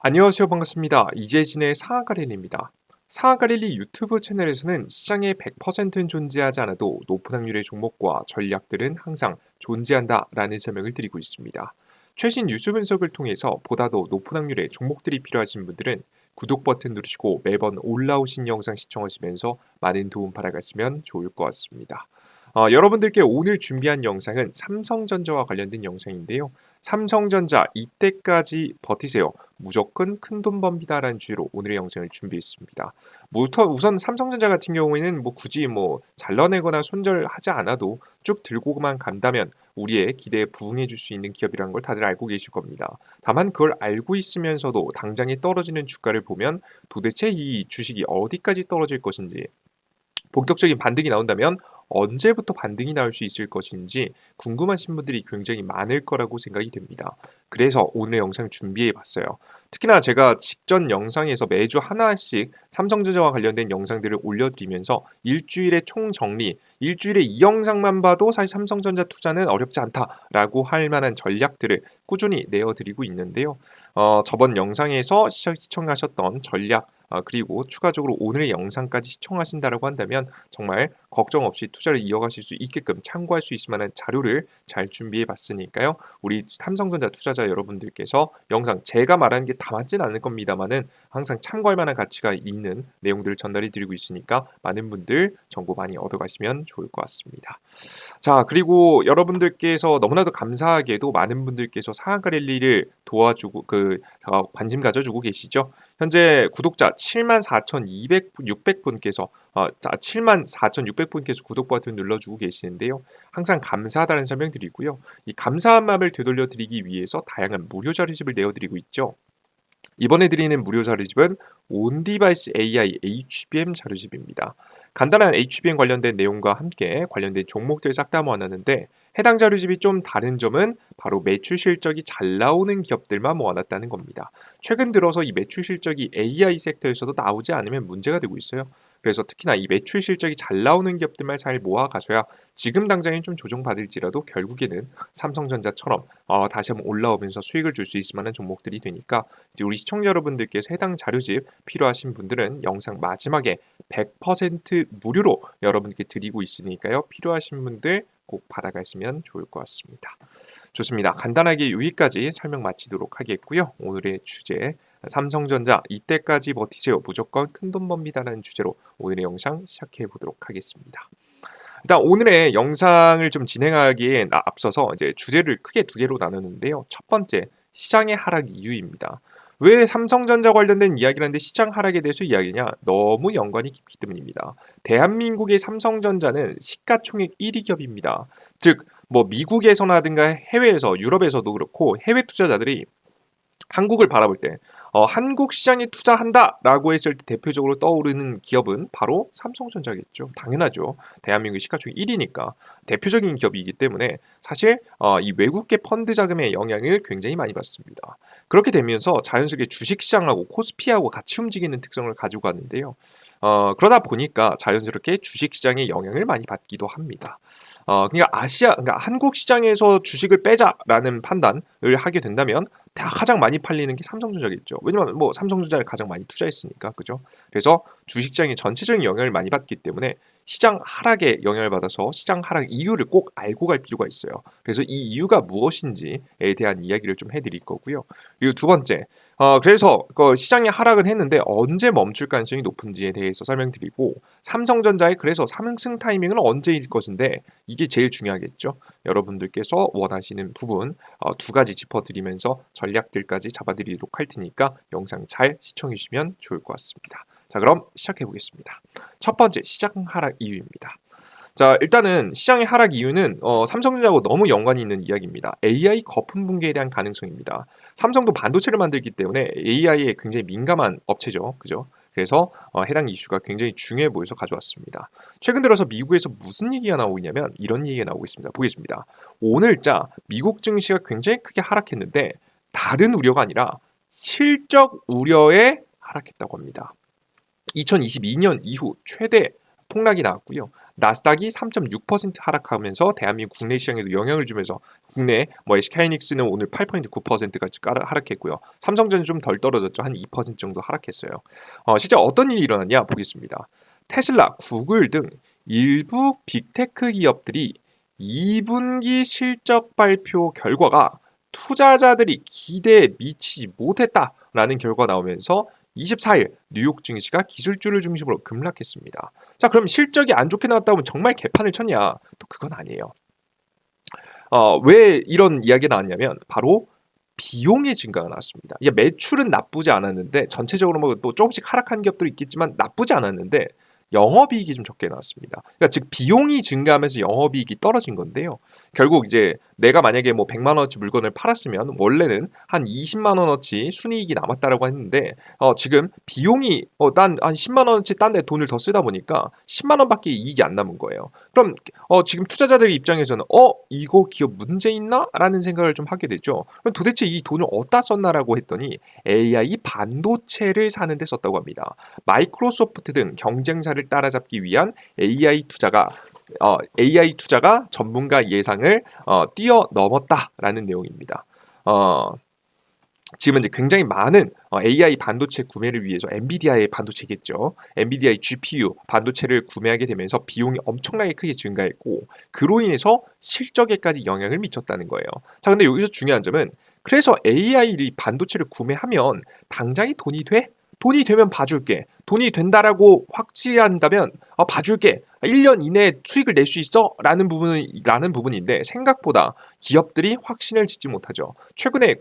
안녕하세요. 반갑습니다. 이재진의 상하가릴리입니다. 상하가릴리 유튜브 채널에서는 시장에 100%는 존재하지 않아도 높은 확률의 종목과 전략들은 항상 존재한다라는 설명을 드리고 있습니다. 최신 뉴스 분석을 통해서 보다 더 높은 확률의 종목들이 필요하신 분들은 구독 버튼 누르시고 매번 올라오신 영상 시청하시면서 많은 도움 받아가시면 좋을 것 같습니다. 여러분들께 오늘 준비한 영상은 삼성전자와 관련된 영상인데요. 삼성전자 이때까지 버티세요. 무조건 큰돈 법니다라는 주제로 오늘의 영상을 준비했습니다. 우선 삼성전자 같은 경우에는 굳이 잘라내거나 손절하지 않아도 쭉 들고만 간다면 우리의 기대에 부응해 줄 수 있는 기업이라는 걸 다들 알고 계실 겁니다. 다만 그걸 알고 있으면서도 당장에 떨어지는 주가를 보면 도대체 이 주식이 어디까지 떨어질 것인지, 본격적인 반등이 나온다면 언제부터 반등이 나올 수 있을 것인지 궁금하신 분들이 굉장히 많을 거라고 생각이 됩니다. 그래서 오늘 영상 준비해 봤어요. 특히나 제가 직전 영상에서 매주 하나씩 삼성전자와 관련된 영상들을 올려드리면서 일주일의 총정리, 일주일에 이 영상만 봐도 사실 삼성전자 투자는 어렵지 않다라고 할 만한 전략들을 꾸준히 내어드리고 있는데요. 저번 영상에서 시청하셨던 전략, 그리고 추가적으로 오늘의 영상까지 시청하신다라고 한다면 정말 걱정 없이 투자를 이어가실 수 있게끔 참고할 수 있을 만한 자료를 잘 준비해 봤으니까요. 우리 삼성전자 투자자 여러분들께서 영상 제가 말하는 게 다 맞진 않을 겁니다만은 항상 참고할 만한 가치가 있는 내용들을 전달해 드리고 있으니까 많은 분들 정보 많이 얻어가시면 좋을 것 같습니다. 자, 그리고 여러분들께서 너무나도 감사하게도 많은 분들께서 상한가 랠리를 도와주고 관심 가져주고 계시죠. 현재 구독자 74,200, 600분께서 74,600분께서 구독 버튼 눌러주고 계시는데요. 항상 감사하다는 설명 드리고요. 이 감사한 마음을 되돌려 드리기 위해서 다양한 무료 자료집을 내어드리고 있죠. 이번에 드리는 무료 자료집은 온디바이스 AI HBM 자료집입니다. 간단한 HBM 관련된 내용과 함께 관련된 종목들 싹 다 모아놨는데, 해당 자료집이 좀 다른 점은 바로 매출 실적이 잘 나오는 기업들만 모아놨다는 겁니다. 최근 들어서 이 매출 실적이 AI 섹터에서도 나오지 않으면 문제가 되고 있어요. 그래서 특히나 이 매출 실적이 잘 나오는 기업들만 잘 모아가셔야 지금 당장엔 좀 조정받을지라도 결국에는 삼성전자처럼 다시 한번 올라오면서 수익을 줄 수 있을 만한 종목들이 되니까, 이제 우리 시청자 여러분들께서 해당 자료집 필요하신 분들은 영상 마지막에 100% 무료로 여러분께 드리고 있으니까요. 필요하신 분들 꼭 받아가시면 좋을 것 같습니다. 좋습니다. 간단하게 여기까지 설명 마치도록 하겠고요. 오늘의 주제, 삼성전자 이때까지 버티세요. 무조건 큰돈 법니다라는 주제로 오늘의 영상 시작해 보도록 하겠습니다. 일단 오늘의 영상을 좀 진행하기에 앞서서 이제 주제를 크게 두 개로 나누는데요. 첫 번째, 시장의 하락 이유입니다. 왜 삼성전자 관련된 이야기를 하는데 시장 하락에 대해서 이야기냐? 너무 연관이 깊기 때문입니다. 대한민국의 삼성전자는 시가총액 1위 기업입니다. 즉, 미국에서나든가 해외에서, 유럽에서도 그렇고 해외 투자자들이 한국을 바라볼 때 한국 시장에 투자한다라고 했을 때 대표적으로 떠오르는 기업은 바로 삼성전자겠죠. 당연하죠. 대한민국 시가총액 1위니까 대표적인 기업이기 때문에 사실 이 외국계 펀드 자금의 영향을 굉장히 많이 받습니다. 그렇게 되면서 자연스럽게 주식시장하고 코스피하고 같이 움직이는 특성을 가지고 가는데요. 그러다 보니까 자연스럽게 주식시장의 영향을 많이 받기도 합니다. 그러니까 한국 시장에서 주식을 빼자라는 판단을 하게 된다면 가장 많이 팔리는 게 삼성전자겠죠. 왜냐면 삼성전자를 가장 많이 투자했으니까, 그죠? 그래서 주식시장의 전체적인 영향을 많이 받기 때문에 시장 하락에 영향을 받아서 시장 하락 이유를 꼭 알고 갈 필요가 있어요. 그래서 이 이유가 무엇인지에 대한 이야기를 좀 해드릴 거고요. 그리고 두 번째, 그래서 시장이 하락은 했는데 언제 멈출 가능성이 높은지에 대해서 설명드리고, 삼성전자의 그래서 상승 타이밍은 언제일 것인데 이게 제일 중요하겠죠. 여러분들께서 원하시는 부분 두 가지 짚어드리면서 전략들까지 잡아드리도록 할 테니까 영상 잘 시청해 주시면 좋을 것 같습니다. 자, 그럼 시작해 보겠습니다. 첫 번째, 시장 하락 이유입니다. 자, 일단은 시장의 하락 이유는 삼성전자하고 너무 연관이 있는 이야기입니다. AI 거품 붕괴에 대한 가능성입니다. 삼성도 반도체를 만들기 때문에 AI에 굉장히 민감한 업체죠. 그죠? 그래서 해당 이슈가 굉장히 중요해 보여서 가져왔습니다. 최근 들어서 미국에서 무슨 얘기가 나오고 있냐면 이런 얘기가 나오고 있습니다. 보겠습니다. 오늘자 미국 증시가 굉장히 크게 하락했는데 다른 우려가 아니라 실적 우려에 하락했다고 합니다. 2022년 이후 최대 폭락이 나왔고요. 나스닥이 3.6% 하락하면서 대한민국 국내 시장에도 영향을 주면서 국내 뭐 SK하이닉스는 오늘 8% 9%까지 하락했고요. 삼성전자 좀 덜 떨어졌죠. 한 2% 정도 하락했어요. 실제 어떤 일이 일어났냐 보겠습니다. 테슬라, 구글 등 일부 빅테크 기업들이 2분기 실적 발표 결과가 투자자들이 기대에 미치지 못했다라는 결과가 나오면서 24일 뉴욕 증시가 기술주를 중심으로 급락했습니다. 자, 그럼 실적이 안 좋게 나왔다면 정말 개판을 쳤냐? 또 그건 아니에요. 왜 이런 이야기가 나왔냐면 바로 비용의 증가가 나왔습니다. 이게 매출은 나쁘지 않았는데 전체적으로 뭐 또 조금씩 하락한 기업도 있겠지만 나쁘지 않았는데 영업이익이 좀 적게 나왔습니다. 그러니까 즉 비용이 증가하면서 영업이익이 떨어진 건데요. 결국 이제 내가 만약에 뭐 100만 원어치 물건을 팔았으면 원래는 한 20만 원어치 순이익이 남았다라고 했는데 지금 비용이 난 한 10만 원어치 딴 데 돈을 더 쓰다 보니까 10만 원밖에 이익이 안 남은 거예요. 그럼 지금 투자자들 입장에서는 이거 기업 문제 있나?라는 생각을 좀 하게 되죠. 그럼 도대체 이 돈을 어디다 썼나라고 했더니 AI 반도체를 사는 데 썼다고 합니다. 마이크로소프트 등 경쟁사를 따라잡기 위한 AI 투자가 전문가 예상을 뛰어넘었다라는 내용입니다. 지금 이제 굉장히 많은 AI 반도체 구매를 위해서 엔비디아의 반도체겠죠. 엔비디아의 GPU 반도체를 구매하게 되면서 비용이 엄청나게 크게 증가했고 그로 인해서 실적에까지 영향을 미쳤다는 거예요. 자, 근데 여기서 중요한 점은 그래서 AI 반도체를 구매하면 당장이 돈이 돼? 돈이 되면 봐줄게. 돈이 된다라고 확신한다면 봐줄게. 1년 이내에 수익을 낼 수 있어? 라는 부분인데 생각보다 기업들이 확신을 짓지 못하죠. 최근에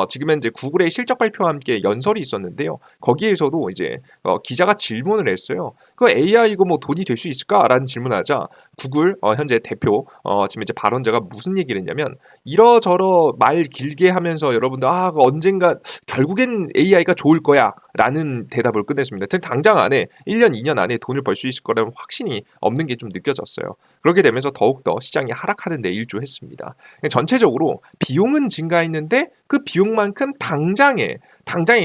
지금 현재 구글의 실적 발표와 함께 연설이 있었는데요. 거기에서도 이제 기자가 질문을 했어요. 그 AI 이거 뭐 돈이 될 수 있을까?라는 질문하자 구글 현재 대표 지금 이제 발언자가 무슨 얘기를 했냐면 이러저러 말 길게 하면서 여러분들 언젠가 결국엔 AI가 좋을 거야라는 대답을 끝냈습니다. 즉 당장 안에 1년 2년 안에 돈을 벌 수 있을 거라는 확신이 없는 게 좀 느껴졌어요. 그렇게 되면서 더욱더 시장이 하락하는 데 일조했습니다. 전체적으로 비용은 증가했는데 그 비용만큼 당장에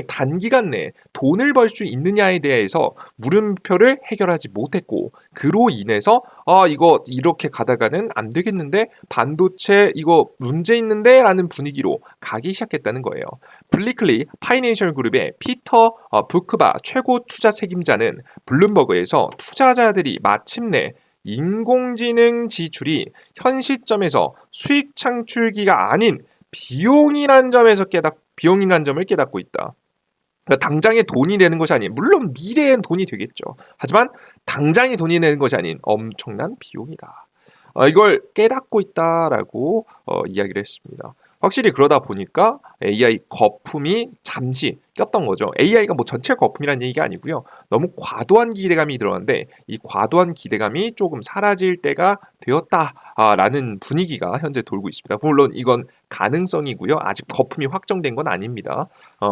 단기간 내에 돈을 벌 수 있느냐에 대해서 물음표를 해결하지 못했고 그로 인해서 이거 이렇게 가다가는 안 되겠는데 반도체 이거 문제 있는데 라는 분위기로 가기 시작했다는 거예요. 블리클리 파이낸셜 그룹의 피터 부크바 최고 투자 책임자는 블룸버그에서 투자자들이 마침내 인공지능 지출이 현 시점에서 수익 창출기가 아닌 비용이란 점을 깨닫고 있다. 그러니까 당장에 돈이 되는 것이 아닌 물론 미래엔 돈이 되겠죠. 하지만 당장에 돈이 되는 것이 아닌 엄청난 비용이다. 이걸 깨닫고 있다라고 이야기를 했습니다. 확실히 그러다 보니까 AI 거품이 잠시 꼈던 거죠. AI가 뭐 전체 거품이라는 얘기가 아니고요. 너무 과도한 기대감이 들어갔는데 이 과도한 기대감이 조금 사라질 때가 되었다라는 분위기가 현재 돌고 있습니다. 물론 이건 가능성이고요. 아직 거품이 확정된 건 아닙니다.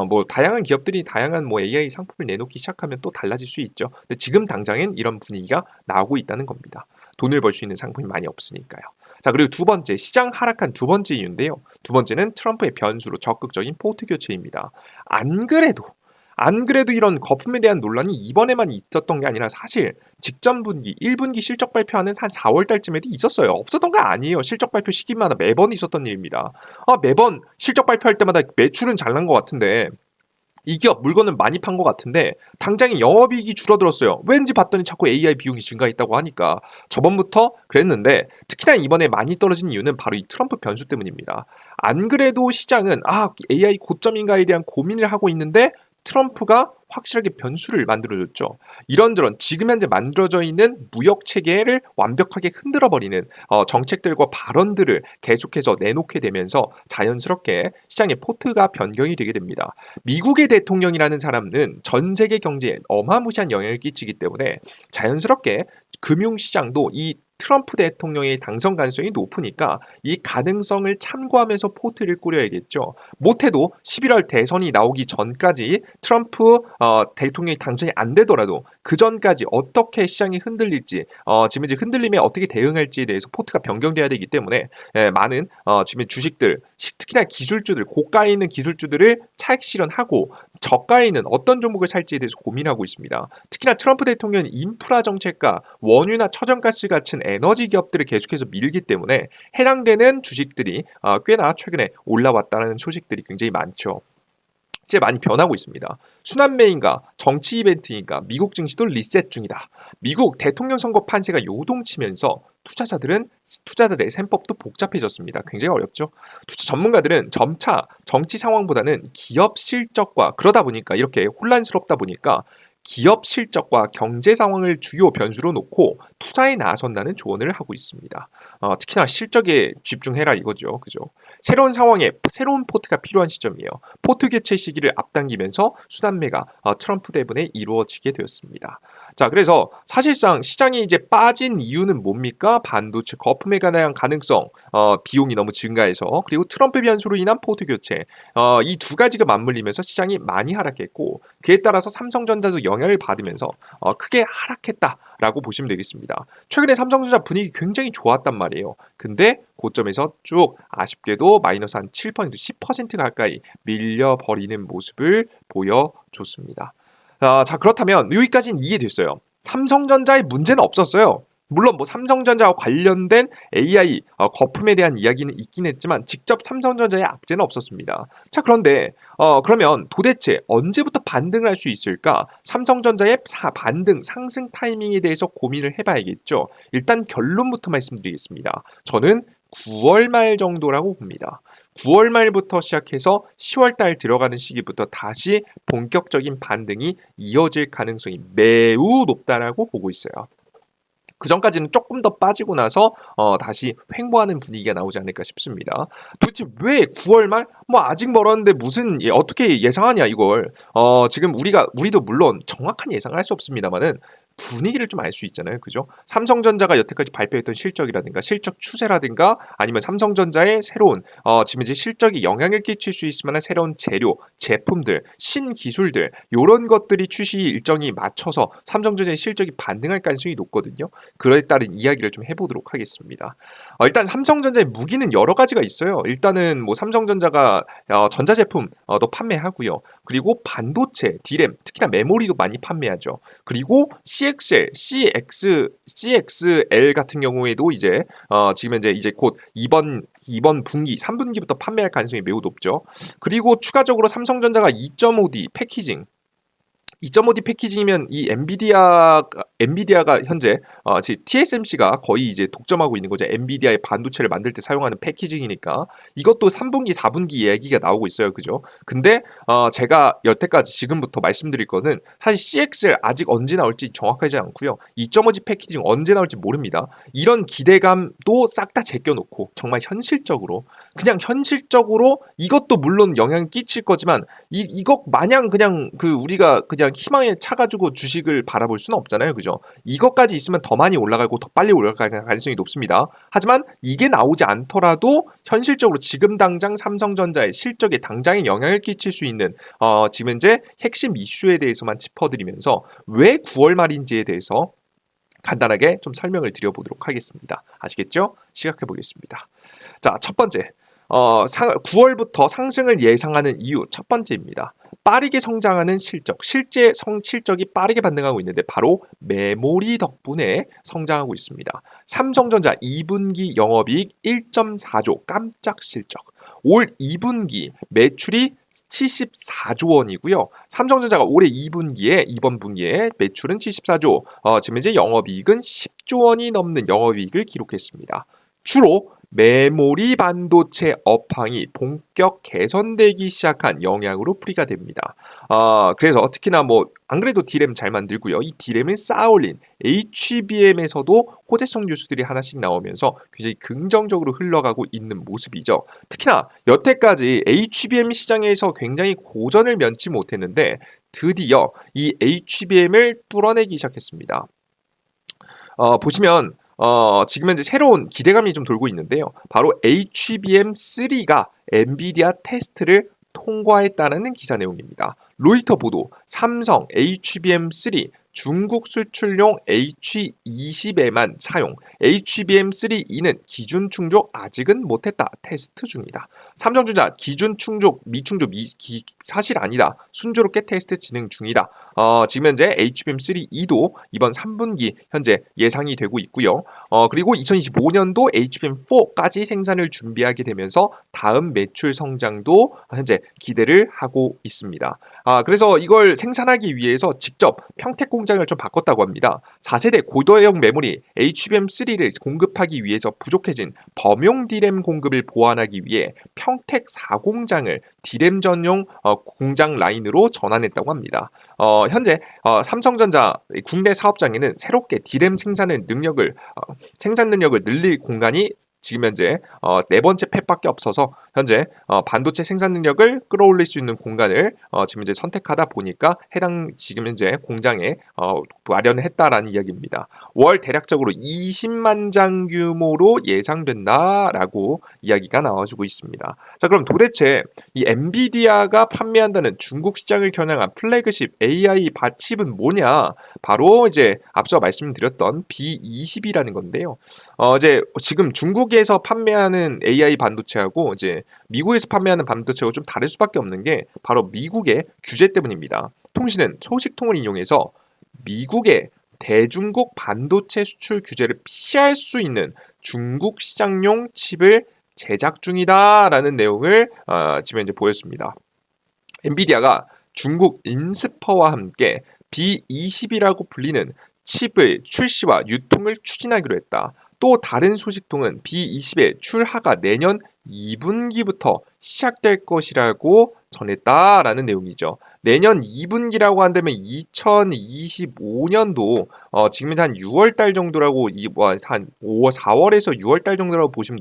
뭐 다양한 기업들이 다양한 뭐 AI 상품을 내놓기 시작하면 또 달라질 수 있죠. 근데 지금 당장엔 이런 분위기가 나오고 있다는 겁니다. 돈을 벌 수 있는 상품이 많이 없으니까요. 자, 그리고 두 번째, 시장 하락한 두 번째 이유인데요. 두 번째는 트럼프의 변수로 적극적인 포트 교체입니다. 안 그래도 이런 거품에 대한 논란이 이번에만 있었던 게 아니라 사실 직전 분기, 1분기 실적 발표하는 한 4월 달쯤에도 있었어요. 없었던 거 아니에요. 실적 발표 시기마다 매번 있었던 일입니다. 매번 실적 발표할 때마다 매출은 잘난 것 같은데 이 기업 물건은 많이 판 것 같은데 당장에 영업이익이 줄어들었어요. 왠지 봤더니 자꾸 AI 비용이 증가했다고 하니까 저번부터 그랬는데 특히나 이번에 많이 떨어진 이유는 바로 이 트럼프 변수 때문입니다. 안 그래도 시장은 AI 고점인가에 대한 고민을 하고 있는데 트럼프가 확실하게 변수를 만들어줬죠. 이런저런 지금 현재 만들어져 있는 무역 체계를 완벽하게 흔들어버리는 정책들과 발언들을 계속해서 내놓게 되면서 자연스럽게 시장의 포트가 변경이 되게 됩니다. 미국의 대통령이라는 사람은 전 세계 경제에 어마무시한 영향을 끼치기 때문에 자연스럽게 금융시장도 이 트럼프 대통령의 당선 가능성이 높으니까 이 가능성을 참고하면서 포트를 꾸려야겠죠. 못해도 11월 대선이 나오기 전까지 트럼프 대통령이 당선이 안 되더라도 그 전까지 어떻게 시장이 흔들릴지 지금 이제 흔들림에 어떻게 대응할지에 대해서 포트가 변경돼야 되기 때문에 많은 지금 주식들 특히나 기술주들 고가에 있는 기술주들을 차익 실현하고 저가에는 어떤 종목을 살지에 대해서 고민하고 있습니다. 특히나 트럼프 대통령은 인프라 정책과 원유나 천연가스 같은 에너지 기업들을 계속해서 밀기 때문에 해당되는 주식들이 꽤나 최근에 올라왔다는 소식들이 굉장히 많죠. 이제 많이 변하고 있습니다. 순환매인가 정치 이벤트인가 미국 증시도 리셋 중이다. 미국 대통령 선거 판세가 요동치면서 투자자들의 셈법도 복잡해졌습니다. 굉장히 어렵죠. 투자 전문가들은 점차 정치 상황보다는 기업 실적과 그러다 보니까 이렇게 혼란스럽다 보니까 기업 실적과 경제 상황을 주요 변수로 놓고 투자에 나선다는 조언을 하고 있습니다. 특히나 실적에 집중해라 이거죠. 그죠? 새로운 상황에 새로운 포트가 필요한 시점이에요. 포트 교체 시기를 앞당기면서 순환매가 트럼프 때문에 이루어지게 되었습니다. 자, 그래서 사실상 시장이 이제 빠진 이유는 뭡니까? 반도체 거품에 관한 가능성, 비용이 너무 증가해서 그리고 트럼프 변수로 인한 포트 교체, 이 두 가지가 맞물리면서 시장이 많이 하락했고 그에 따라서 삼성전자도 영향을 받으면서 크게 하락했다라고 보시면 되겠습니다. 최근에 삼성전자 분위기 굉장히 좋았단 말이에요. 근데 고점에서 쭉 아쉽게도 마이너스 한 7%, 10% 가까이 밀려버리는 모습을 보여줬습니다. 자, 그렇다면 여기까지는 이해됐어요. 삼성전자의 문제는 없었어요. 물론 뭐 삼성전자와 관련된 AI 거품에 대한 이야기는 있긴 했지만 직접 삼성전자의 악재는 없었습니다. 자, 그런데 그러면 도대체 언제부터 반등을 할 수 있을까? 삼성전자의 반등 상승 타이밍에 대해서 고민을 해봐야겠죠. 일단 결론부터 말씀드리겠습니다. 저는 9월 말 정도라고 봅니다. 9월 말부터 시작해서 10월 달 들어가는 시기부터 다시 본격적인 반등이 이어질 가능성이 매우 높다라고 보고 있어요. 그 전까지는 조금 더 빠지고 나서 다시 횡보하는 분위기가 나오지 않을까 싶습니다. 도대체 왜 9월 말? 뭐 아직 멀었는데 무슨 어떻게 예상하냐 이걸. 지금 우리도 물론 정확한 예상을 할 수 없습니다만은 분위기를 좀 알 수 있잖아요. 그죠? 삼성전자가 여태까지 발표했던 실적이라든가 실적 추세라든가 아니면 삼성전자의 새로운 지금 이제 실적이 영향을 끼칠 수 있을 만한 새로운 재료, 제품들, 신기술들 이런 것들이 출시 일정이 맞춰서 삼성전자의 실적이 반등할 가능성이 높거든요. 그에 따른 이야기를 좀 해보도록 하겠습니다. 일단 삼성전자의 무기는 여러 가지가 있어요. 일단은 뭐 삼성전자가 전자제품도 판매하고요. 그리고 반도체, 디램, 특히나 메모리도 많이 판매하죠. 그리고 CXL 같은 경우에도 이제 지금 현재 이제 곧 이번 분기 3분기부터 판매할 가능성이 매우 높죠. 그리고 추가적으로 삼성전자가 2.5D 패키징 2.5D 패키징이면 이 엔비디아가 현재 TSMC가 거의 이제 독점하고 있는 거죠. 엔비디아의 반도체를 만들 때 사용하는 패키징이니까 이것도 3분기, 4분기 얘기가 나오고 있어요. 그죠? 근데 제가 여태까지 지금부터 말씀드릴 거는 사실 CXL 아직 언제 나올지 정확하지 않고요. 2.5D 패키징 언제 나올지 모릅니다. 이런 기대감도 싹 다 제껴놓고 정말 현실적으로 이것도 물론 영향을 끼칠 거지만 이것 마냥 그냥 우리가 그냥 희망에 차가지고 주식을 바라볼 수는 없잖아요. 그죠? 이것까지 있으면 더 많이 올라가고 더 빨리 올라갈 가능성이 높습니다. 하지만 이게 나오지 않더라도 현실적으로 지금 당장 삼성전자의 실적에 당장의 영향을 끼칠 수 있는 지금 현재 핵심 이슈에 대해서만 짚어드리면서 왜 9월 말인지에 대해서 간단하게 좀 설명을 드려보도록 하겠습니다. 아시겠죠? 시작해 보겠습니다. 자, 첫 번째. 9월부터 상승을 예상하는 이유 첫 번째입니다. 빠르게 성장하는 실적이 빠르게 반등하고 있는데 바로 메모리 덕분에 성장하고 있습니다. 삼성전자 2분기 영업이익 1.4조 깜짝 실적. 올 2분기 매출이 74조 원이고요. 삼성전자가 올해 이번 분기에 매출은 74조, 지금 이제 영업이익은 10조 원이 넘는 영업이익을 기록했습니다. 주로 메모리 반도체 업황이 본격 개선되기 시작한 영향으로 풀이가 됩니다. 그래서 특히나 뭐 안 그래도 디램 잘 만들고요. 이 디램을 쌓아올린 HBM에서도 호재성 뉴스들이 하나씩 나오면서 굉장히 긍정적으로 흘러가고 있는 모습이죠. 특히나 여태까지 HBM 시장에서 굉장히 고전을 면치 못했는데 드디어 이 HBM을 뚫어내기 시작했습니다. 보시면 지금 현재 새로운 기대감이 좀 돌고 있는데요. 바로 HBM3가 엔비디아 테스트를 통과했다는 기사 내용입니다. 로이터 보도, 삼성 HBM3 중국 수출용 H20에만 사용. HBM3E는 기준 충족 아직은 못했다. 테스트 중이다. 삼성전자 기준 충족, 미충족 사실 아니다. 순조롭게 테스트 진행 중이다. 지금 현재 HBM3E도 이번 3분기 현재 예상이 되고 있고요. 그리고 2025년도 HBM4까지 생산을 준비하게 되면서 다음 매출 성장도 현재 기대를 하고 있습니다. 그래서 이걸 생산하기 위해서 직접 평택 공장을 좀 바꿨다고 합니다. 4세대 고도형 메모리 HBM3를 공급하기 위해서 부족해진 범용 D램 공급을 보완하기 위해 평택 4공장을 D램 전용 공장 라인으로 전환했다고 합니다. 현재 삼성전자 국내 사업장에는 새롭게 D램 생산 능력을 늘릴 공간이 지금 현재 네 번째 팻밖에 없어서 현재 반도체 생산 능력을 끌어올릴 수 있는 공간을 지금 이제 선택하다 보니까 해당 지금 현재 공장에 마련했다라는 이야기입니다. 월 대략적으로 20만 장 규모로 예상된다라고 이야기가 나와주고 있습니다. 자, 그럼 도대체 이 엔비디아가 판매한다는 중국 시장을 겨냥한 플래그십 AI 칩은 뭐냐? 바로 이제 앞서 말씀드렸던 B20이라는 건데요. 이제 지금 중국에서 판매하는 AI 반도체하고 이제 미국에서 판매하는 반도체하고 좀 다를 수밖에 없는 게 바로 미국의 규제 때문입니다. 통신은 소식통을 인용해서 미국의 대중국 반도체 수출 규제를 피할 수 있는 중국 시장용 칩을 제작 중이다라는 내용을 지금 이제 보였습니다. 엔비디아가 중국 인스퍼와 함께 B20이라고 불리는 칩의 출시와 유통을 추진하기로 했다. 또 다른 소식통은 B20의 출하가 내년 2분기부터 시작될 것이라고 전했다라는 내용이죠. 내년 2분기라고 한다면 2025년도 지금 한 6월 달 정도라고 한 4월에서 6월 달 정도라고 보시면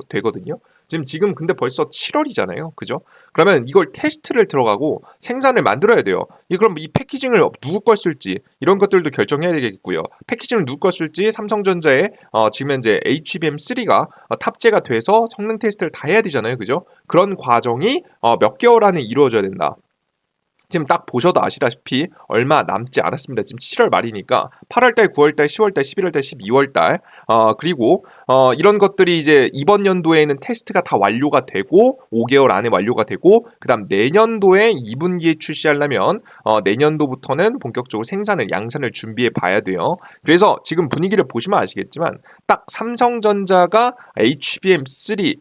되거든요. 지금 근데 벌써 7월이잖아요. 그죠? 그러면 이걸 테스트를 들어가고 생산을 만들어야 돼요. 그럼 이 패키징을 누구 걸 쓸지 이런 것들도 결정해야 되겠고요. 패키징을 누구 걸 쓸지 삼성전자의 지금 현재 HBM3가 탑재가 돼서 성능 테스트를 다 해야 되잖아요. 그죠? 그런 과정이 몇 개월 안에 이루어져야 된다. 지금 딱 보셔도 아시다시피 얼마 남지 않았습니다. 지금 7월 말이니까 8월달, 9월달, 10월달, 11월달, 12월달 그리고 이런 것들이 이제 이번 연도에는 테스트가 다 완료가 되고 5개월 안에 완료가 되고 그 다음 내년도에 2분기에 출시하려면 내년도부터는 본격적으로 양산을 준비해 봐야 돼요. 그래서 지금 분위기를 보시면 아시겠지만 딱 삼성전자가 HBM3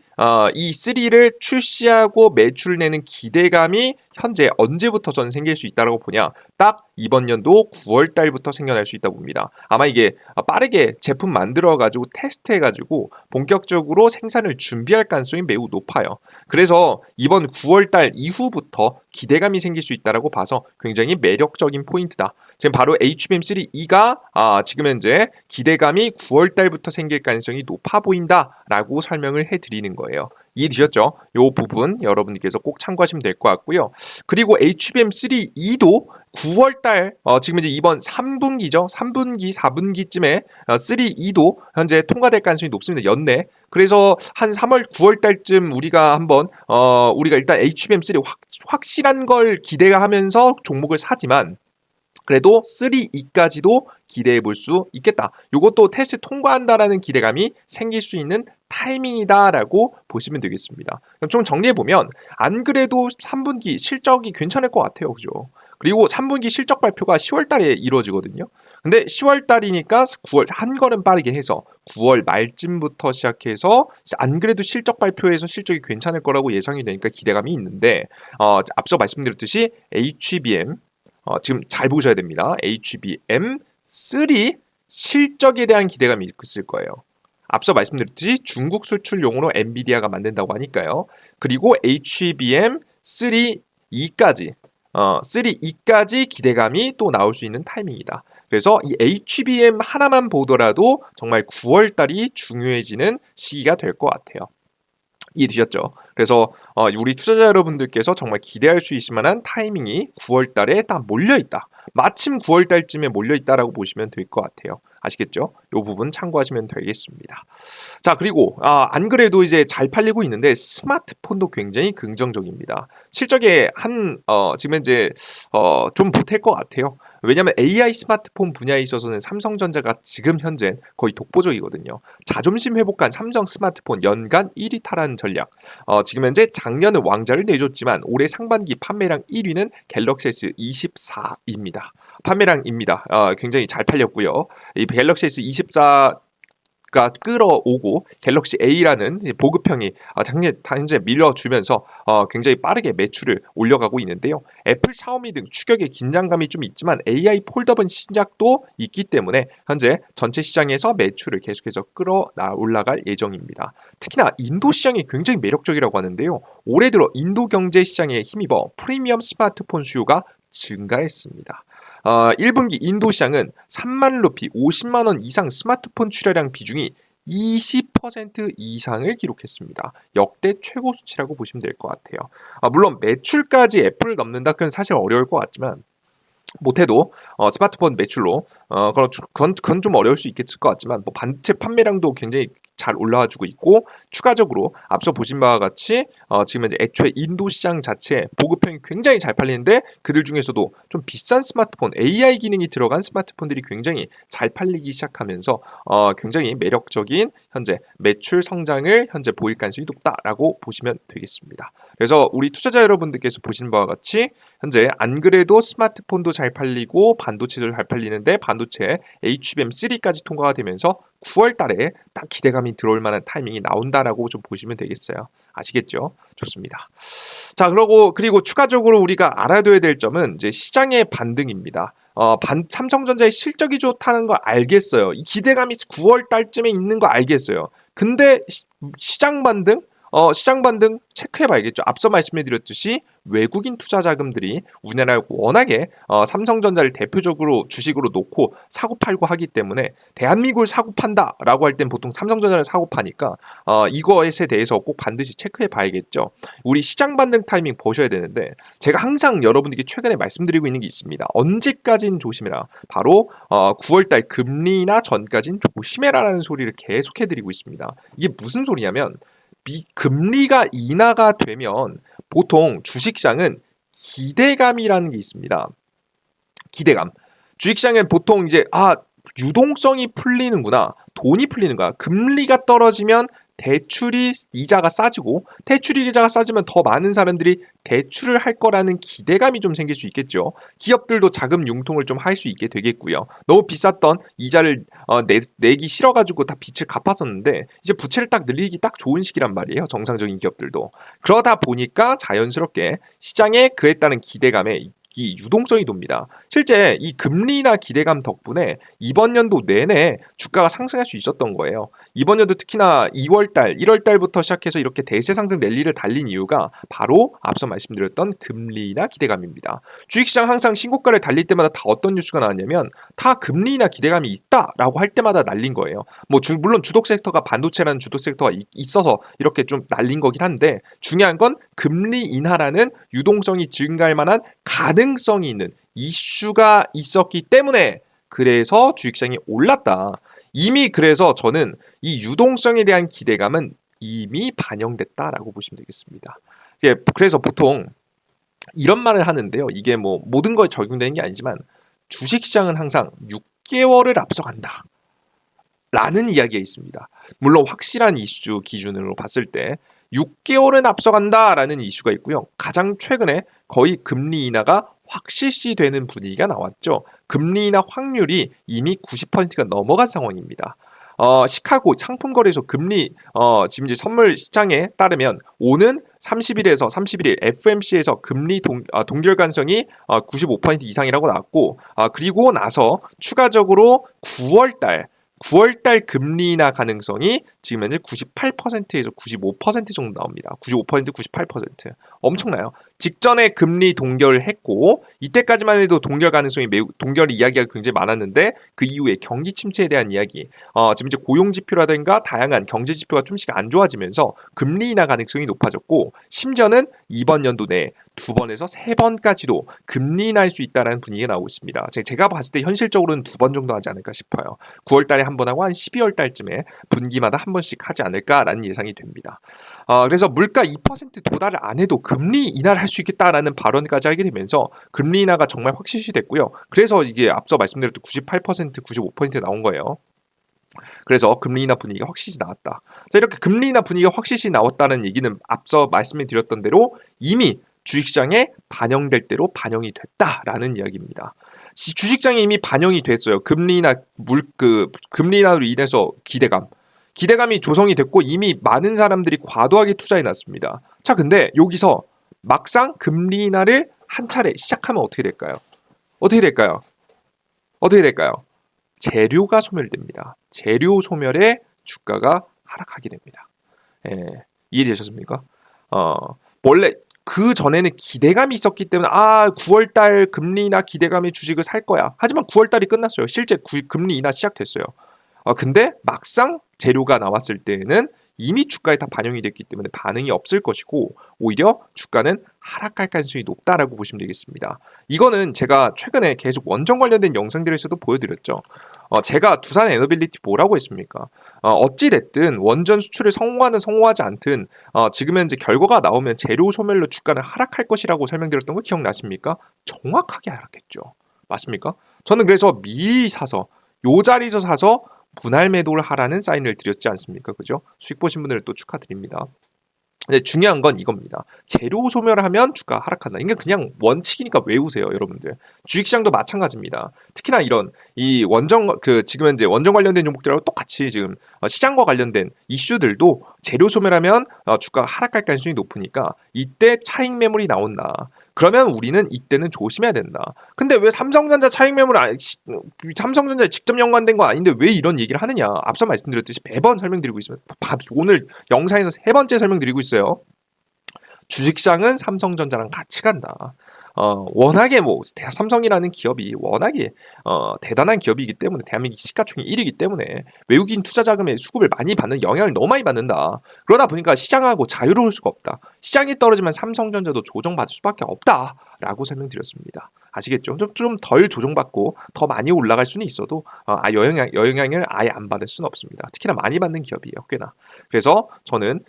이 3를 출시하고 매출을 내는 기대감이 현재 언제부터 저는 생길 수 있다고 보냐? 딱 이번 연도 9월 달부터 생겨날 수 있다고 봅니다. 아마 이게 빠르게 제품 만들어가지고 테스트해가지고 본격적으로 생산을 준비할 가능성이 매우 높아요. 그래서 이번 9월 달 이후부터 기대감이 생길 수 있다고 봐서 굉장히 매력적인 포인트다. 지금 바로 HBM3E가 지금 현재 기대감이 9월 달부터 생길 가능성이 높아 보인다라고 설명을 해드리는 거예요. 이해되셨죠? 이 부분 여러분께서 꼭 참고하시면 될 것 같고요. 그리고 HBM3E도 9월달 지금 이제 이번 3분기죠. 3분기, 4분기쯤에 3E도 현재 통과될 가능성이 높습니다. 연내. 그래서 한 3월, 9월달쯤 우리가 한번 우리가 일단 HBM3 확실한 걸 기대하면서 종목을 사지만 그래도 3E까지도 기대해 볼 수 있겠다. 이것도 테스트 통과한다라는 기대감이 생길 수 있는 타이밍이다라고 보시면 되겠습니다. 그럼 좀 정리해 보면 안 그래도 3분기 실적이 괜찮을 것 같아요. 그죠? 그리고 3분기 실적 발표가 10월 달에 이루어지거든요. 근데 10월 달이니까 9월 한 걸음 빠르게 해서 9월 말쯤부터 시작해서 안 그래도 실적 발표에서 실적이 괜찮을 거라고 예상이 되니까 기대감이 있는데 앞서 말씀드렸듯이 HBM 지금 잘 보셔야 됩니다. HBM3 실적에 대한 기대감이 있을 거예요. 앞서 말씀드렸듯이 중국 수출용으로 엔비디아가 만든다고 하니까요. 그리고 HBM3E까지 3E까지 기대감이 또 나올 수 있는 타이밍이다. 그래서 이 HBM 하나만 보더라도 정말 9월 달이 중요해지는 시기가 될 것 같아요. 이해되셨죠? 그래서 우리 투자자 여러분들께서 정말 기대할 수 있을 만한 타이밍이 9월 달에 딱 몰려 있다. 마침 9월 달쯤에 몰려 있다라고 보시면 될 것 같아요. 아시겠죠? 이 부분 참고하시면 되겠습니다. 자, 그리고 안 그래도 이제 잘 팔리고 있는데 스마트폰도 굉장히 긍정적입니다. 실적에 지금 이제 좀 보탤 것 같아요. 왜냐하면 AI 스마트폰 분야에 있어서는 삼성전자가 지금 현재 거의 독보적이거든요. 자존심 회복한 삼성 스마트폰 연간 1위 탈환 전략. 지금 현재 작년은 왕자를 내줬지만 올해 상반기 판매량 1위는 갤럭시 S24입니다. 판매량입니다. 굉장히 잘 팔렸고요. 이 갤럭시 S24 가 끌어오고 갤럭시 A라는 보급형이 현재 밀려주면서 굉장히 빠르게 매출을 올려가고 있는데요. 애플, 샤오미 등 추격의 긴장감이 좀 있지만 AI 폴더블 신작도 있기 때문에 현재 전체 시장에서 매출을 계속해서 올라갈 예정입니다. 특히나 인도 시장이 굉장히 매력적이라고 하는데요. 올해 들어 인도 경제 시장에 힘입어 프리미엄 스마트폰 수요가 증가했습니다. 1분기 인도 시장은 3만 루피 50만 원 이상 스마트폰 출하량 비중이 20% 이상을 기록했습니다. 역대 최고 수치라고 보시면 될 것 같아요. 물론 매출까지 애플을 넘는다 그건 사실 어려울 것 같지만 못해도 스마트폰 매출로 그건 좀 어려울 수 있겠을 것 같지만 뭐 반도체 판매량도 굉장히 잘 올라와주고 있고 추가적으로 앞서 보신 바와 같이 지금 이제 애초에 인도 시장 자체 보급형이 굉장히 잘 팔리는데 그들 중에서도 좀 비싼 스마트폰 AI 기능이 들어간 스마트폰들이 굉장히 잘 팔리기 시작하면서 굉장히 매력적인 현재 매출 성장을 현재 보일 가능성이 높다라고 보시면 되겠습니다. 그래서 우리 투자자 여러분들께서 보신 바와 같이 현재 안 그래도 스마트폰도 잘 팔리고 반도체도 잘 팔리는데 반도체 HBM3까지 통과가 되면서 9월 달에 딱 기대감이 들어올 만한 타이밍이 나온다라고 좀 보시면 되겠어요. 아시겠죠? 좋습니다. 자, 그리고 추가적으로 우리가 알아둬야 될 점은 이제 시장의 반등입니다. 삼성전자의 실적이 좋다는 거 알겠어요. 이 기대감이 9월 달쯤에 있는 거 알겠어요. 근데 시장 반등? 시장 반등 체크해봐야겠죠. 앞서 말씀해드렸듯이 외국인 투자 자금들이 우리나라를 워낙에 삼성전자를 대표적으로 주식으로 놓고 사고 팔고 하기 때문에 대한민국을 사고 판다라고 할 땐 보통 삼성전자를 사고 파니까 이거에 대해서 꼭 반드시 체크해봐야겠죠. 우리 시장 반등 타이밍 보셔야 되는데 제가 항상 여러분들께 최근에 말씀드리고 있는 게 있습니다. 언제까진 조심해라. 바로 9월달 금리나 전까진 조심해라라는 소리를 계속해드리고 있습니다. 이게 무슨 소리냐면 금리가 인하가 되면 보통 주식시장은 기대감이라는 게 있습니다. 기대감. 주식시장은 보통 이제 유동성이 풀리는구나. 돈이 풀리는구나. 금리가 떨어지면 대출이 이자가 싸지고 대출이 이자가 싸지면 더 많은 사람들이 대출을 할 거라는 기대감이 좀 생길 수 있겠죠. 기업들도 자금 융통을 좀 할 수 있게 되겠고요. 너무 비쌌던 이자를 내기 싫어가지고 다 빚을 갚았었는데 이제 부채를 딱 늘리기 딱 좋은 시기란 말이에요. 정상적인 기업들도. 그러다 보니까 자연스럽게 시장에 그에 따른 기대감에 이 유동성이 돕니다. 실제 이 금리나 기대감 덕분에 이번 연도 내내 주가가 상승할 수 있었던 거예요. 이번 연도 특히나 2월달, 1월달부터 시작해서 이렇게 대세 상승 랠리를 달린 이유가 바로 앞서 말씀드렸던 금리나 기대감입니다. 주식시장 항상 신고가를 달릴 때마다 다 어떤 뉴스가 나왔냐면 다 금리나 기대감이 있다라고 할 때마다 날린 거예요. 물론 주독 섹터가 반도체라는 주독 섹터가 있어서 이렇게 좀 날린 거긴 한데 중요한 건 금리 인하라는 유동성이 증가할 만한 가능성이 있는 이슈가 있었기 때문에 그래서 주식시장이 올랐다. 이미 그래서 저는 이 유동성에 대한 기대감은 이미 반영됐다라고 보시면 되겠습니다. 그래서 보통 이런 말을 하는데요. 이게 뭐 모든 거에 적용되는 게 아니지만 주식시장은 항상 6개월을 앞서간다. 라는 이야기가 있습니다. 물론 확실한 이슈 기준으로 봤을 때 6개월은 앞서간다라는 이슈가 있고요. 가장 최근에 거의 금리 인하가 확실시되는 분위기가 나왔죠. 금리 인하 확률이 이미 90%가 넘어간 상황입니다. 시카고 상품거래소 금리 지금 이제 선물 시장에 따르면 오는 30일에서 31일 FMC에서 금리 동결 가능성이 95% 이상이라고 나왔고 그리고 나서 추가적으로 9월달 금리 인하 가능성이 지금 현재 98%에서 95% 정도 나옵니다. 95%, 98%. 엄청나요. 직전에 금리 동결을 했고 이때까지만 해도 동결 가능성이 동결 이야기가 굉장히 많았는데 그 이후에 경기 침체에 대한 이야기, 지금 이제 고용 지표라든가 다양한 경제 지표가 좀씩 안 좋아지면서 금리 인하 가능성이 높아졌고 심지어는 이번 연도 내에 2번에서 3번까지도 금리 인하할 수 있다는 분위기가 나오고 있습니다. 제가 봤을 때 현실적으로는 2번 정도 하지 않을까 싶어요. 9월 달에 한 번 하고 한 12월 달쯤에 분기마다 한 번씩 하지 않을까라는 예상이 됩니다. 그래서 물가 2% 도달을 안 해도 금리 인하를 할 수 있겠다라는 발언까지 하게 되면서 금리 인하가 정말 확실시 됐고요. 그래서 이게 앞서 말씀드렸던 98%, 95% 나온 거예요. 그래서 금리 인하 분위기가 확실시 나왔다. 자, 이렇게 금리 인하 분위기가 확실시 나왔다는 얘기는 앞서 말씀드렸던 대로 이미 주식시장에 반영될 대로 반영이 됐다라는 이야기입니다. 주식시장에 이미 반영이 됐어요. 금리 인하로 인해서 기대감이 조성이 됐고 이미 많은 사람들이 과도하게 투자해 놨습니다. 자, 근데 여기서 막상 금리 인하를 한 차례 시작하면 어떻게 될까요? 재료가 소멸됩니다. 재료 소멸에 주가가 하락하게 됩니다. 이해되셨습니까? 원래 그 전에는 기대감이 있었기 때문에 9월 달 금리 인하 기대감에 주식을 살 거야. 하지만 9월 달이 끝났어요. 실제 금리 인하 시작됐어요. 근데 막상 재료가 나왔을 때는 이미 주가에 다 반영이 됐기 때문에 반응이 없을 것이고 오히려 주가는 하락할 가능성이 높다라고 보시면 되겠습니다. 이거는 제가 최근에 계속 원전 관련된 영상들에서도 보여드렸죠. 제가 두산 에너빌리티 뭐라고 했습니까? 어찌 됐든 원전 수출을 성공하든 성공하지 않든 지금 현재 결과가 나오면 재료 소멸로 주가는 하락할 것이라고 설명드렸던 거 기억나십니까? 정확하게 하락했죠. 맞습니까? 저는 그래서 미리 사서 요 자리에서 사서 분할 매도를 하라는 사인을 드렸지 않습니까? 그죠? 수익 보신 분들 또 축하드립니다. 근데 중요한 건 이겁니다. 재료 소멸하면 주가 하락한다. 이게 그냥 원칙이니까 외우세요, 여러분들. 주식시장도 마찬가지입니다. 특히나 이런 이 원전 지금 현재 원전 관련된 종목들하고 똑같이 지금 시장과 관련된 이슈들도 재료 소멸하면 주가 하락할 가능성이 높으니까 이때 차익 매물이 나온다. 그러면 우리는 이때는 조심해야 된다. 근데 왜 삼성전자 차익 매물 삼성전자에 직접 연관된 거 아닌데 왜 이런 얘기를 하느냐? 앞서 말씀드렸듯이 매번 설명드리고 있습니다. 오늘 영상에서 3번째 설명드리고 있어요. 주식시장은 삼성전자랑 같이 간다. 워낙에 삼성이라는 기업이 워낙에 대단한 기업이기 때문에 대한민국 시가총액 1위이기 때문에 외국인 투자 자금의 수급을 많이 받는 영향을 너무 많이 받는다. 그러다 보니까 시장하고 자유로울 수가 없다. 시장이 떨어지면 삼성전자도 조정받을 수밖에 없다라고 설명드렸습니다. 아시겠죠? 좀 덜 조정받고 더 많이 올라갈 수는 있어도 영향을 아예 안 받을 수는 없습니다. 특히나 많이 받는 기업이에요. 꽤나. 그래서 저는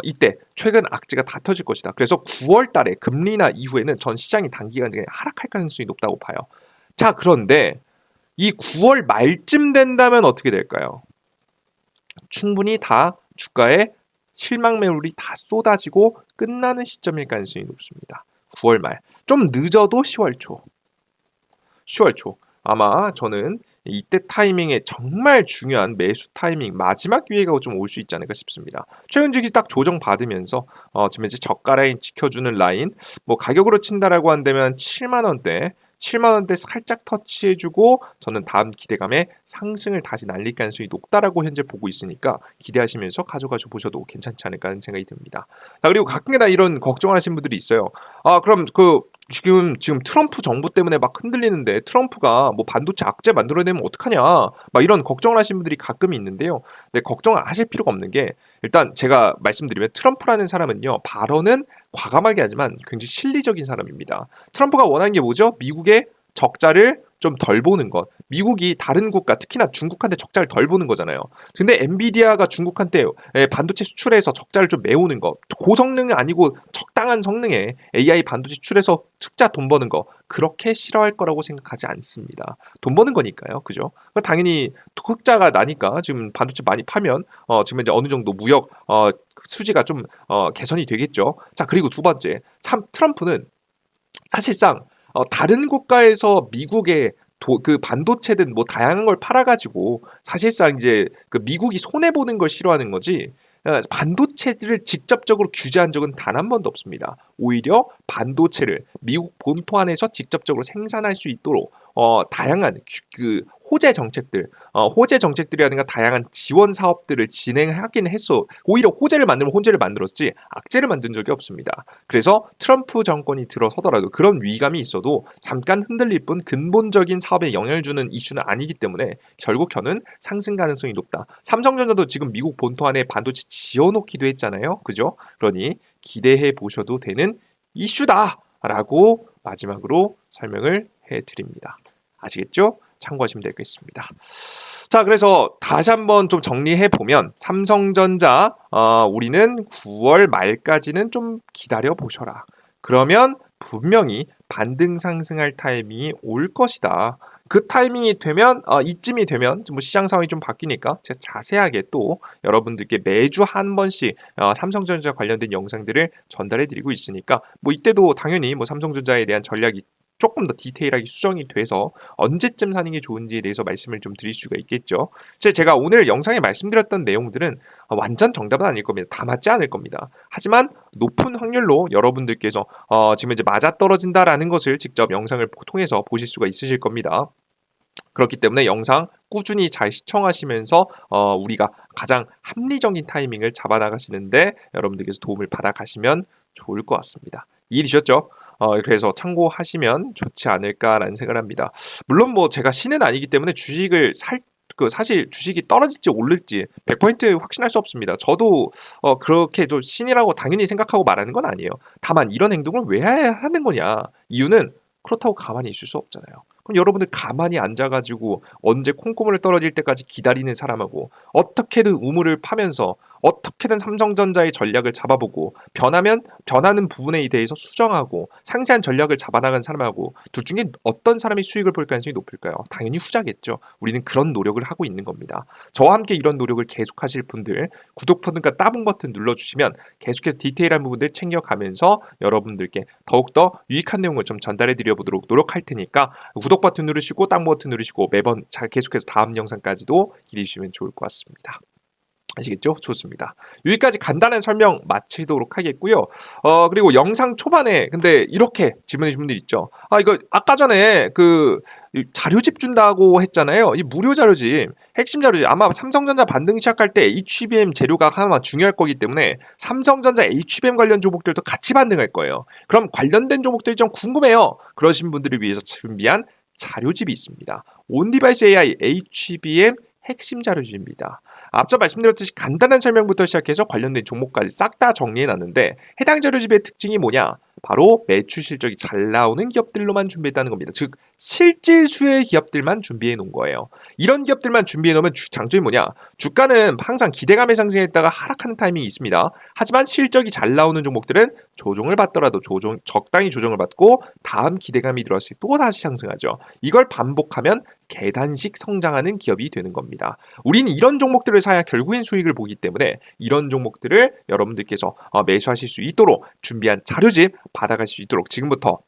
이때 최근 악재가 다 터질 것이다. 그래서 9월 달에 금리 인하 이후에는 전 시장이 단기간에 하락할 가능성이 높다고 봐요. 자, 그런데 이 9월 말쯤 된다면 어떻게 될까요? 충분히 다 주가에 실망 매물이 다 쏟아지고 끝나는 시점일 가능성이 높습니다. 9월 말. 좀 늦어도 10월 초. 아마 저는 이때 타이밍에 정말 중요한 매수 타이밍 마지막 기회가 좀 올 수 있지 않을까 싶습니다. 최근 주기 딱 조정 받으면서 지금 이제 저가 라인 지켜주는 라인 가격으로 친다라고 한다면 7만 원대 살짝 터치해주고 저는 다음 기대감에 상승을 다시 날릴 가능성이 높다라고 현재 보고 있으니까 기대하시면서 가져가 보셔도 괜찮지 않을까 하는 생각이 듭니다. 자, 그리고 가끔가다 이런 걱정하시는 분들이 있어요. 그럼 지금 트럼프 정부 때문에 막 흔들리는데 트럼프가 반도체 악재 만들어내면 어떡하냐 이런 걱정을 하시는 분들이 가끔 있는데요. 근데 걱정을 하실 필요가 없는 게 일단 제가 말씀드리면 트럼프라는 사람은요 발언은 과감하게 하지만 굉장히 실리적인 사람입니다. 트럼프가 원하는 게 뭐죠? 미국의 적자를 좀 덜 보는 것. 미국이 다른 국가, 특히나 중국한테 적자를 덜 보는 거잖아요. 근데 엔비디아가 중국한테 반도체 수출해서 적자를 좀 메우는 거. 고성능은 아니고 적당한 성능의 AI 반도체 수출해서 흑자 돈 버는 거. 그렇게 싫어할 거라고 생각하지 않습니다. 돈 버는 거니까요. 그죠? 당연히 흑자가 나니까 지금 반도체 많이 파면 지금 이제 어느 정도 무역 수지가 좀 개선이 되겠죠. 자, 그리고 두 번째. 트럼프는 사실상 다른 국가에서 미국의 그 반도체든 다양한 걸 팔아가지고 사실상 이제 그 미국이 손해 보는 걸 싫어하는 거지. 반도체를 직접적으로 규제한 적은 단 한 번도 없습니다. 오히려 반도체를 미국 본토 안에서 직접적으로 생산할 수 있도록 다양한 그 호재 정책들, 호재 정책들이라든가 다양한 지원 사업들을 진행하긴 했어. 오히려 호재를 만들면 호재를 만들었지 악재를 만든 적이 없습니다. 그래서 트럼프 정권이 들어서더라도 그런 위감이 있어도 잠깐 흔들릴 뿐 근본적인 사업에 영향을 주는 이슈는 아니기 때문에 결국 저는 상승 가능성이 높다. 삼성전자도 지금 미국 본토 안에 반도체 지어놓기도 했잖아요. 그죠? 그러니 기대해 보셔도 되는 이슈다라고 마지막으로 설명을 해드립니다. 아시겠죠? 참고하시면 되겠습니다. 자, 그래서 다시 한번 좀 정리해 보면 삼성전자 우리는 9월 말까지는 좀 기다려 보셔라. 그러면 분명히 반등 상승할 타이밍이 올 것이다. 그 타이밍이 되면 이쯤이 되면 뭐 시장 상황이 좀 바뀌니까 제가 자세하게 또 여러분들께 매주 한 번씩 삼성전자 관련된 영상들을 전달해 드리고 있으니까 뭐 이때도 당연히 뭐 삼성전자에 대한 전략이 조금 더 디테일하게 수정이 돼서 언제쯤 사는 게 좋은지에 대해서 말씀을 좀 드릴 수가 있겠죠. 제가 오늘 영상에 말씀드렸던 내용들은 완전 정답은 아닐 겁니다. 다 맞지 않을 겁니다. 하지만 높은 확률로 여러분들께서 지금 이제 맞아떨어진다라는 것을 직접 영상을 통해서 보실 수가 있으실 겁니다. 그렇기 때문에 영상 꾸준히 잘 시청하시면서 우리가 가장 합리적인 타이밍을 잡아나가시는데 여러분들께서 도움을 받아가시면 좋을 것 같습니다. 이해되셨죠? 그래서 참고하시면 좋지 않을까라는 생각을 합니다. 물론 뭐 제가 신은 아니기 때문에 주식을 사실 주식이 떨어질지 오를지 100% 확신할 수 없습니다. 저도 그렇게 좀 신이라고 당연히 생각하고 말하는 건 아니에요. 다만 이런 행동을 왜 하는 거냐? 이유는 그렇다고 가만히 있을 수 없잖아요. 그럼 여러분들 가만히 앉아가지고 언제 콩고물을 떨어질 때까지 기다리는 사람하고 어떻게든 우물을 파면서 어떻게든 삼성전자의 전략을 잡아보고 변하는 부분에 대해서 수정하고 상세한 전략을 잡아나간 사람하고 둘 중에 어떤 사람이 수익을 볼 가능성이 높을까요? 당연히 후자겠죠. 우리는 그런 노력을 하고 있는 겁니다. 저와 함께 이런 노력을 계속하실 분들 구독 버튼과 따봉 버튼 눌러주시면 계속해서 디테일한 부분들 챙겨가면서 여러분들께 더욱더 유익한 내용을 좀 전달해 드려보도록 노력할 테니까 구독 버튼 누르시고 따봉 버튼 누르시고 매번 잘 계속해서 다음 영상까지도 기대해 주시면 좋을 것 같습니다. 아시겠죠? 좋습니다. 여기까지 간단한 설명 마치도록 하겠고요. 그리고 영상 초반에 근데 이렇게 질문해 주신 분들 있죠. 이거 아까 전에 그 자료집 준다고 했잖아요. 이 무료 자료집, 핵심 자료집. 아마 삼성전자 반등 시작할 때 HBM 재료가 하나 중요할 거기 때문에 삼성전자 HBM 관련 종목들도 같이 반등할 거예요. 그럼 관련된 종목들이 좀 궁금해요. 그러신 분들을 위해서 준비한 자료집이 있습니다. 온디바이스 AI HBM 핵심 자료집입니다. 앞서 말씀드렸듯이 간단한 설명부터 시작해서 관련된 종목까지 싹 다 정리해놨는데 해당 자료집의 특징이 뭐냐? 바로 매출 실적이 잘 나오는 기업들로만 준비했다는 겁니다. 즉 실질수의 기업들만 준비해 놓은 거예요. 이런 기업들만 준비해 놓으면 장점이 뭐냐? 주가는 항상 기대감에 상승했다가 하락하는 타이밍이 있습니다. 하지만 실적이 잘 나오는 종목들은 조정을 받더라도 적당히 조정을 받고 다음 기대감이 들어왔을 때 또다시 상승하죠. 이걸 반복하면 계단식 성장하는 기업이 되는 겁니다. 우리는 이런 종목들을 사야 결국엔 수익을 보기 때문에 이런 종목들을 여러분들께서 매수하실 수 있도록 준비한 자료집 받아갈 수 있도록 지금부터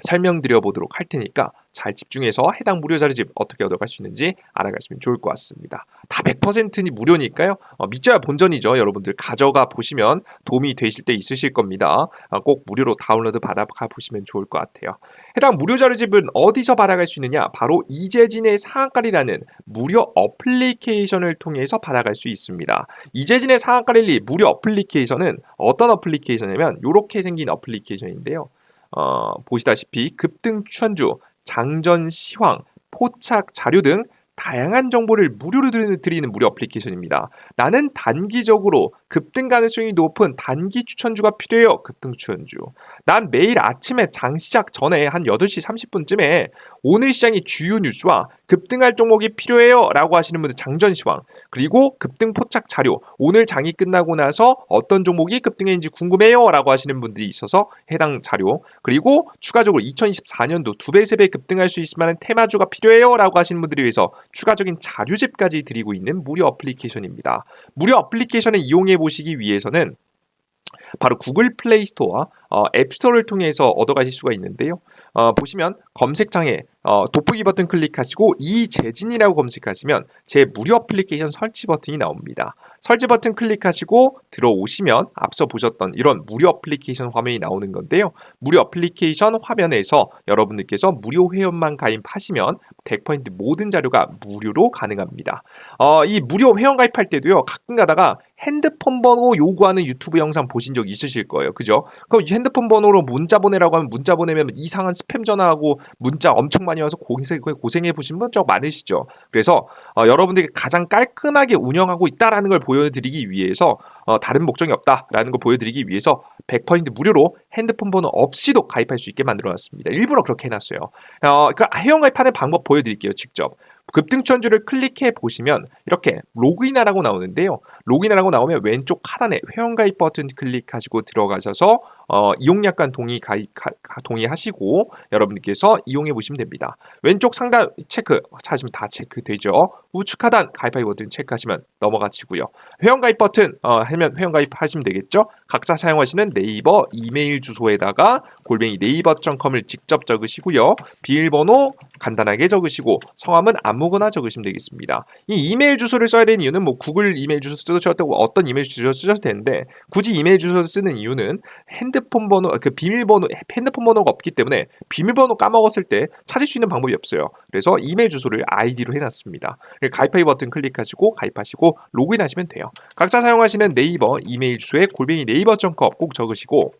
설명드려 보도록 할 테니까 잘 집중해서 해당 무료 자료집 어떻게 얻어갈 수 있는지 알아가시면 좋을 것 같습니다. 다 100% 무료니까요. 믿져야 본전이죠. 여러분들 가져가 보시면 도움이 되실 때 있으실 겁니다. 꼭 무료로 다운로드 받아가 보시면 좋을 것 같아요. 해당 무료 자료집은 어디서 받아갈 수 있느냐? 바로 이재진의 상한가리라는 무료 어플리케이션을 통해서 받아갈 수 있습니다. 이재진의 상한가리 무료 어플리케이션은 어떤 어플리케이션이냐면 이렇게 생긴 어플리케이션인데요. 보시다시피 급등 추천주, 장전 시황, 포착 자료 등 다양한 정보를 무료로 드리는 무료 어플리케이션입니다. 나는 단기적으로 급등 가능성이 높은 단기 추천주가 필요해요. 급등 추천주. 난 매일 아침에 장 시작 전에 한 8시 30분쯤에 오늘 시장의 주요 뉴스와 급등할 종목이 필요해요 라고 하시는 분들 장전 시황, 그리고 급등 포착 자료, 오늘 장이 끝나고 나서 어떤 종목이 급등했는지 궁금해요 라고 하시는 분들이 있어서 해당 자료, 그리고 추가적으로 2024년도 2배, 3배 급등할 수 있을 만한 테마주가 필요해요 라고 하시는 분들을 위해서 추가적인 자료집까지 드리고 있는 무료 어플리케이션입니다. 무료 어플리케이션을 이용해 보시기 위해서는 바로 구글 플레이 스토어와 앱스토어를 통해서 얻어가실 수가 있는데요. 보시면 검색창에 돋보기 버튼 클릭하시고 이재진이라고 검색하시면 제 무료 어플리케이션 설치 버튼이 나옵니다. 설치 버튼 클릭하시고 들어오시면 앞서 보셨던 이런 무료 어플리케이션 화면이 나오는 건데요. 무료 어플리케이션 화면에서 여러분들께서 무료 회원만 가입하시면 100% 모든 자료가 무료로 가능합니다. 이 무료 회원 가입할 때도요. 가끔 가다가 핸드폰 번호 요구하는 유튜브 영상 보신 적 있으실 거예요. 그죠? 그럼 핸드폰 번호로 문자 보내라고 하면 문자 보내면 이상한 스팸 전화하고 문자 엄청 많이 와서 고생해 보신 분 적 많으시죠. 그래서 여러분들께 가장 깔끔하게 운영하고 있다라는 걸 보여드리기 위해서 다른 목적이 없다라는 걸 보여드리기 위해서 100% 무료로 핸드폰 번호 없이도 가입할 수 있게 만들어놨습니다. 일부러 그렇게 해놨어요. 그 회원가입하는 방법 보여드릴게요. 직접. 급등천주를 클릭해 보시면 이렇게 로그인하라고 나오는데요. 로그인하라고 나오면 왼쪽 하단에 회원가입 버튼 클릭하시고 들어가셔서 이용약관 동의하시고 여러분께서 이용해 보시면 됩니다. 왼쪽 상단 체크 하시면 다 체크되죠. 우측 하단 가입하기 버튼 체크하시면 넘어가시고요. 회원가입 버튼 하면 회원가입 하시면 되겠죠. 각자 사용하시는 네이버 이메일 주소에다가 골뱅이 네이버.com을 직접 적으시고요. 비밀번호 간단하게 적으시고 성함은 아무거나 적으시면 되겠습니다. 이 이메일 주소를 써야 되는 이유는 뭐 구글 이메일 주소 쓰셔도 어떤 이메일 주소 쓰셔도 되는데 굳이 이메일 주소를 쓰는 이유는 핸드폰 번호 비밀번호 핸드폰 번호가 없기 때문에 비밀번호 까먹었을 때 찾을 수 있는 방법이 없어요. 그래서 이메일 주소를 아이디로 해놨습니다. 가입하기 버튼 클릭하시고 가입하시고 로그인하시면 돼요. 각자 사용하시는 네이버 이메일 주소에 골뱅이 네이버.com 꼭 적으시고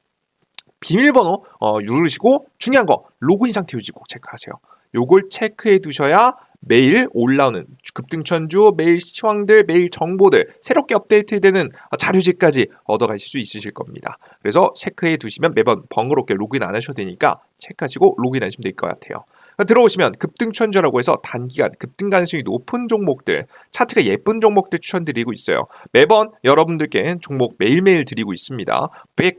비밀번호 누르시고 중요한 거 로그인 상태 유지 꼭 체크하세요. 요걸 체크해 두셔야 매일 올라오는 급등천주, 매일 시황들, 매일 정보들, 새롭게 업데이트되는 자료지까지 얻어가실 수 있으실 겁니다. 그래서 체크해 두시면 매번 번거롭게 로그인 안 하셔도 되니까 체크하시고 로그인하시면 될 것 같아요. 들어오시면 급등천주라고 해서 단기간 급등 가능성이 높은 종목들, 차트가 예쁜 종목들 추천드리고 있어요. 매번 여러분들께 종목 매일매일 드리고 있습니다.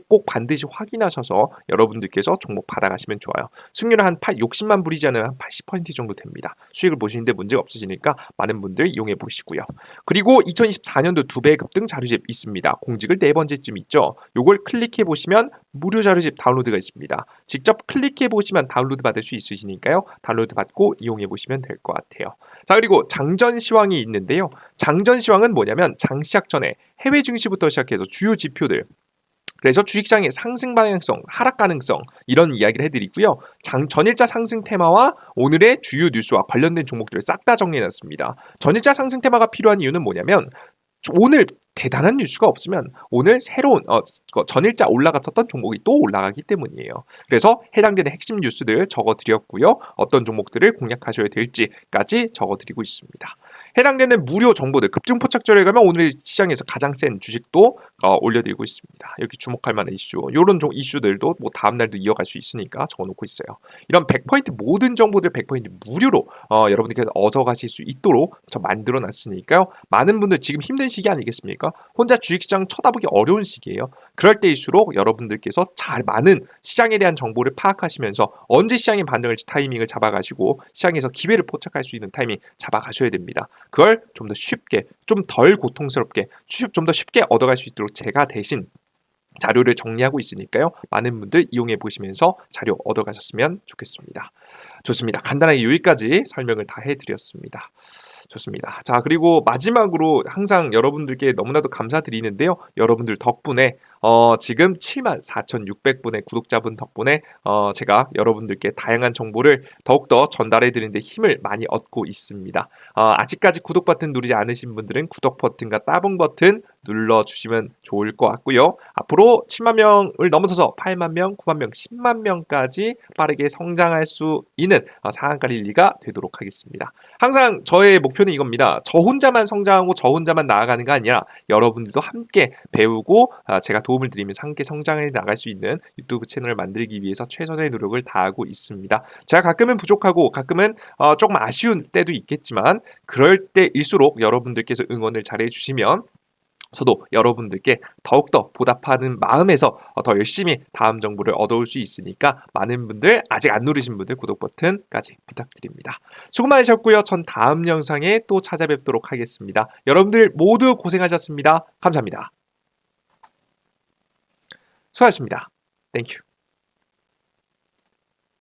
꼭 반드시 확인하셔서 여러분들께서 종목 받아가시면 좋아요. 승률은 한 60만 불이지 않으면 한 80% 정도 됩니다. 수익을 보시는데 문제가 없으시니까 많은 분들 이용해 보시고요. 그리고 2024년도 2배 급등 자료집 있습니다. 공직을 4번째쯤 있죠. 요걸 클릭해 보시면 무료 자료집 다운로드가 있습니다. 직접 클릭해 보시면 다운로드 받을 수 있으시니까요. 다운로드 받고 이용해 보시면 될 것 같아요. 자, 그리고 장전 시황이 있는데요. 장전 시황은 뭐냐면 장 시작 전에 해외 증시부터 시작해서 주요 지표들 그래서 주식시장의 상승 방향성, 하락 가능성 이런 이야기를 해드리고요. 전일자 상승 테마와 오늘의 주요 뉴스와 관련된 종목들을 싹 다 정리해놨습니다. 전일자 상승 테마가 필요한 이유는 뭐냐면 오늘 대단한 뉴스가 없으면 오늘 새로운 전일자 올라갔었던 종목이 또 올라가기 때문이에요. 그래서 해당되는 핵심 뉴스들 적어드렸고요. 어떤 종목들을 공략하셔야 될지까지 적어드리고 있습니다. 해당되는 무료 정보들 급등포착절에 가면 오늘 시장에서 가장 센 주식도 올려드리고 있습니다. 이렇게 주목할 만한 이슈 이런 이슈들도 뭐 다음날도 이어갈 수 있으니까 적어놓고 있어요. 이런 100% 모든 정보들 100% 무료로 여러분들께서 얻어가실 수 있도록 저 만들어놨으니까요. 많은 분들 지금 힘든 시기 아니겠습니까? 혼자 주식시장 쳐다보기 어려운 시기예요. 그럴 때일수록 여러분들께서 잘 많은 시장에 대한 정보를 파악하시면서 언제 시장이 반등할지 타이밍을 잡아가시고 시장에서 기회를 포착할 수 있는 타이밍 잡아가셔야 됩니다. 그걸 좀 더 쉽게, 좀 덜 고통스럽게, 좀 더 쉽게 얻어갈 수 있도록 제가 대신 자료를 정리하고 있으니까요. 많은 분들 이용해 보시면서 자료 얻어가셨으면 좋겠습니다. 좋습니다. 간단하게 여기까지 설명을 다 해드렸습니다. 좋습니다. 자, 그리고 마지막으로 항상 여러분들께 너무나도 감사드리는데요. 여러분들 덕분에 지금 74,600분의 구독자분 덕분에 제가 여러분들께 다양한 정보를 더욱더 전달해 드리는데 힘을 많이 얻고 있습니다. 아직까지 구독 버튼 누르지 않으신 분들은 구독 버튼과 따봉 버튼 눌러주시면 좋을 것 같고요. 앞으로 7만 명을 넘어서서 8만 명, 9만 명, 10만 명까지 빠르게 성장할 수 있는 상한가 릴리가 되도록 하겠습니다. 항상 저의 목표는 이겁니다. 저 혼자만 성장하고 저 혼자만 나아가는 게 아니라 여러분들도 함께 배우고 제가 도움을 드리면서 함께 성장해 나갈 수 있는 유튜브 채널을 만들기 위해서 최선의 노력을 다하고 있습니다. 제가 가끔은 부족하고 가끔은 조금 아쉬운 때도 있겠지만 그럴 때일수록 여러분들께서 응원을 잘해 주시면 저도 여러분들께 더욱더 보답하는 마음에서 더 열심히 다음 정보를 얻어올 수 있으니까 많은 분들 아직 안 누르신 분들 구독 버튼까지 부탁드립니다. 수고 많으셨고요. 전 다음 영상에 또 찾아뵙도록 하겠습니다. 여러분들 모두 고생하셨습니다. 감사합니다. 수고하셨습니다. 땡큐.